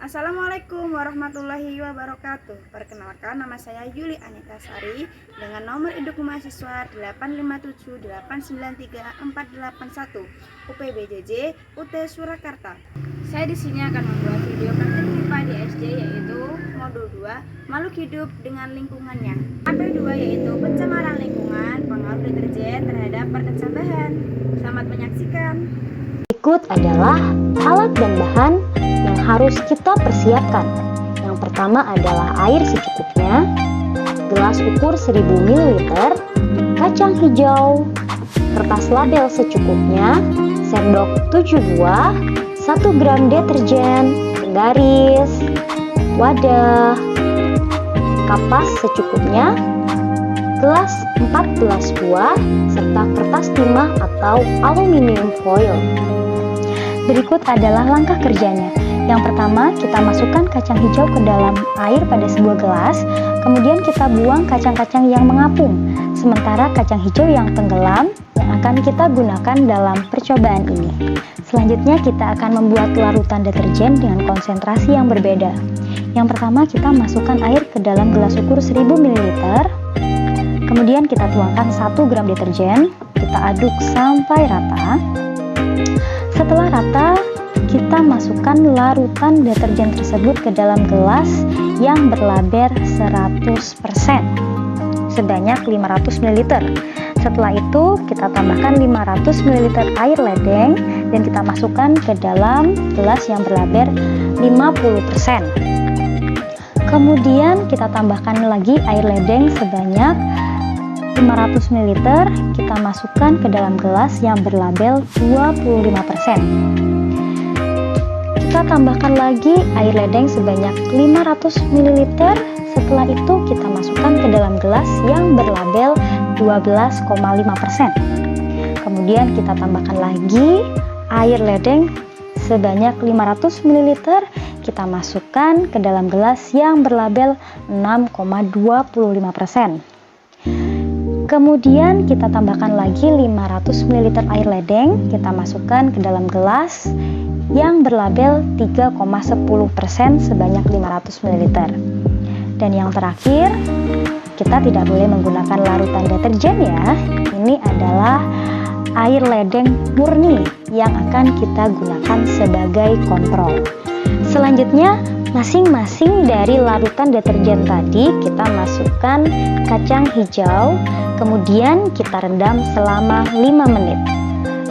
Assalamualaikum warahmatullahi wabarakatuh. Perkenalkan, nama saya Yuli Anita Sari dengan nomor induk mahasiswa 857893481 UPBJJ UT Surakarta. Saya di sini akan membuat video praktik IPA di SD, yaitu modul 2 makhluk hidup dengan lingkungannya. Materi 2 yaitu pencemaran lingkungan, pengaruh deterjen terhadap perkakas bahan. Selamat menyaksikan. Berikut adalah alat dan bahan yang harus kita persiapkan. Yang pertama adalah air secukupnya, gelas ukur 1000 ml, kacang hijau, kertas label secukupnya, sendok 7 buah, 1 gram deterjen, penggaris, wadah, kapas secukupnya, gelas 14 buah, serta kertas timah atau aluminium foil. Berikut adalah langkah kerjanya. Yang pertama, kita masukkan kacang hijau ke dalam air pada sebuah gelas, kemudian kita buang kacang-kacang yang mengapung, sementara kacang hijau yang tenggelam yang akan kita gunakan dalam percobaan ini. Selanjutnya, kita akan membuat larutan deterjen dengan konsentrasi yang berbeda. Yang pertama, kita masukkan air ke dalam gelas ukur 1000 ml, kemudian kita tuangkan 1 gram deterjen, kita aduk sampai rata. Setelah rata, kita masukkan larutan deterjen tersebut ke dalam gelas yang berlabel 100% sebanyak 500 ml. Setelah itu, kita tambahkan 500 ml air ledeng dan kita masukkan ke dalam gelas yang berlabel 50%. Kemudian kita tambahkan lagi air ledeng sebanyak 500 ml, kita masukkan ke dalam gelas yang berlabel 25%. Kita tambahkan lagi air ledeng sebanyak 500 ml. Setelah itu kita masukkan ke dalam gelas yang berlabel 12,5%. Kemudian kita tambahkan lagi air ledeng sebanyak 500 ml. Kita masukkan ke dalam gelas yang berlabel 6,25%. Kemudian kita tambahkan lagi 500 ml air ledeng, kita masukkan ke dalam gelas yang berlabel 3,10% sebanyak 500 ml. Dan yang terakhir, kita tidak boleh menggunakan larutan deterjen ya. Ini adalah air ledeng murni yang akan kita gunakan sebagai kontrol. Selanjutnya, masing-masing dari larutan deterjen tadi kita masukkan kacang hijau, kemudian kita rendam selama 5 menit.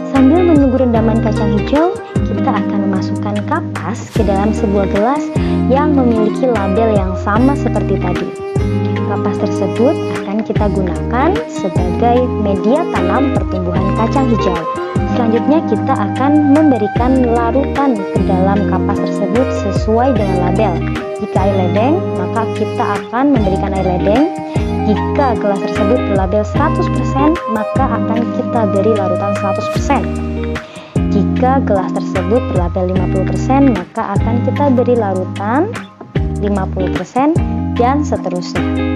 Sambil menunggu rendaman kacang hijau, kita akan memasukkan kapas ke dalam sebuah gelas yang memiliki label yang sama seperti tadi. Kapas tersebut akan kita gunakan sebagai media tanam pertumbuhan kacang hijau. Selanjutnya kita akan memberikan larutan ke dalam kapas tersebut sesuai dengan label. Jika air ledeng, maka kita akan memberikan air ledeng. Jika gelas tersebut berlabel 100%, maka akan kita beri larutan 100%. Jika gelas tersebut berlabel 50%, maka akan kita beri larutan 50% dan seterusnya.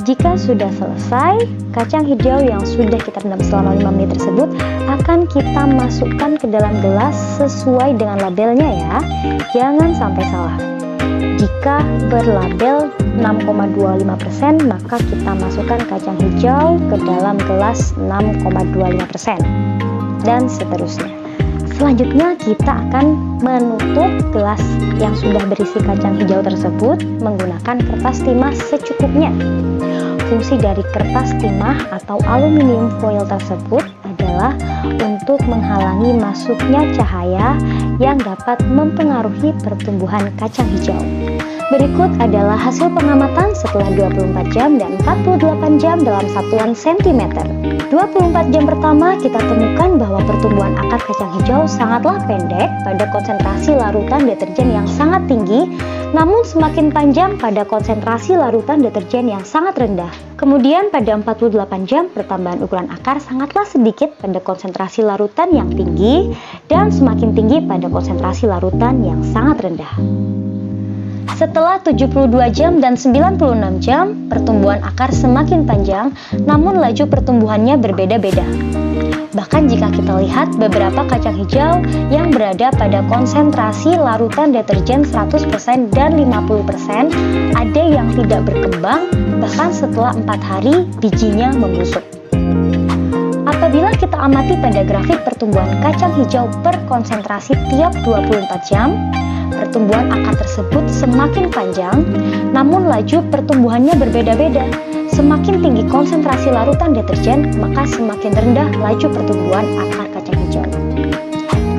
Jika sudah selesai, kacang hijau yang sudah kita rendam selama 5 menit tersebut akan kita masukkan ke dalam gelas sesuai dengan labelnya ya. Jangan sampai salah. Jika berlabel 6,25%, maka kita masukkan kacang hijau ke dalam gelas 6,25% dan seterusnya. Selanjutnya kita akan menutup gelas yang sudah berisi kacang hijau tersebut menggunakan kertas timah secukupnya. Fungsi dari kertas timah atau aluminium foil tersebut adalah untuk menghalangi masuknya cahaya yang dapat mempengaruhi pertumbuhan kacang hijau. Berikut adalah hasil pengamatan setelah 24 jam dan 48 jam dalam satuan sentimeter. 24 jam pertama kita temukan bahwa pertumbuhan akar kacang hijau sangatlah pendek pada konsentrasi larutan deterjen yang sangat tinggi, namun semakin panjang pada konsentrasi larutan deterjen yang sangat rendah. Kemudian pada 48 jam pertambahan ukuran akar sangatlah sedikit pada konsentrasi larutan yang tinggi dan semakin tinggi pada konsentrasi larutan yang sangat rendah. Setelah 72 jam dan 96 jam, pertumbuhan akar semakin panjang, namun laju pertumbuhannya berbeda-beda. Bahkan jika kita lihat beberapa kacang hijau yang berada pada konsentrasi larutan deterjen 100% dan 50%, ada yang tidak berkembang bahkan setelah 4 hari bijinya membusuk. Apabila kita amati pada grafik pertumbuhan kacang hijau per konsentrasi tiap 24 jam, pertumbuhan akar tersebut semakin panjang, namun laju pertumbuhannya berbeda-beda. Semakin tinggi konsentrasi larutan deterjen, maka semakin rendah laju pertumbuhan akar kacang hijau.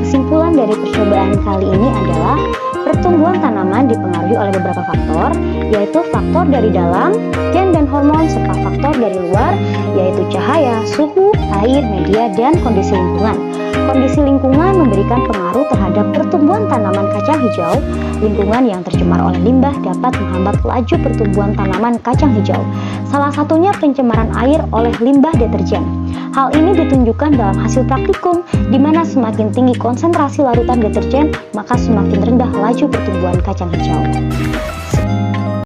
Kesimpulan dari percobaan kali ini adalah pertumbuhan tanaman dipengaruhi oleh beberapa faktor, yaitu faktor dari dalam, gen dan hormon, serta faktor dari luar, yaitu cahaya, suhu, air, media, dan kondisi lingkungan. Kondisi lingkungan memberikan pengaruh terhadap pertumbuhan tanaman kacang hijau. Lingkungan yang tercemar oleh limbah dapat menghambat laju pertumbuhan tanaman kacang hijau. Salah satunya pencemaran air oleh limbah deterjen. Hal ini ditunjukkan dalam hasil praktikum, di mana semakin tinggi konsentrasi larutan deterjen, maka semakin rendah laju pertumbuhan kacang hijau.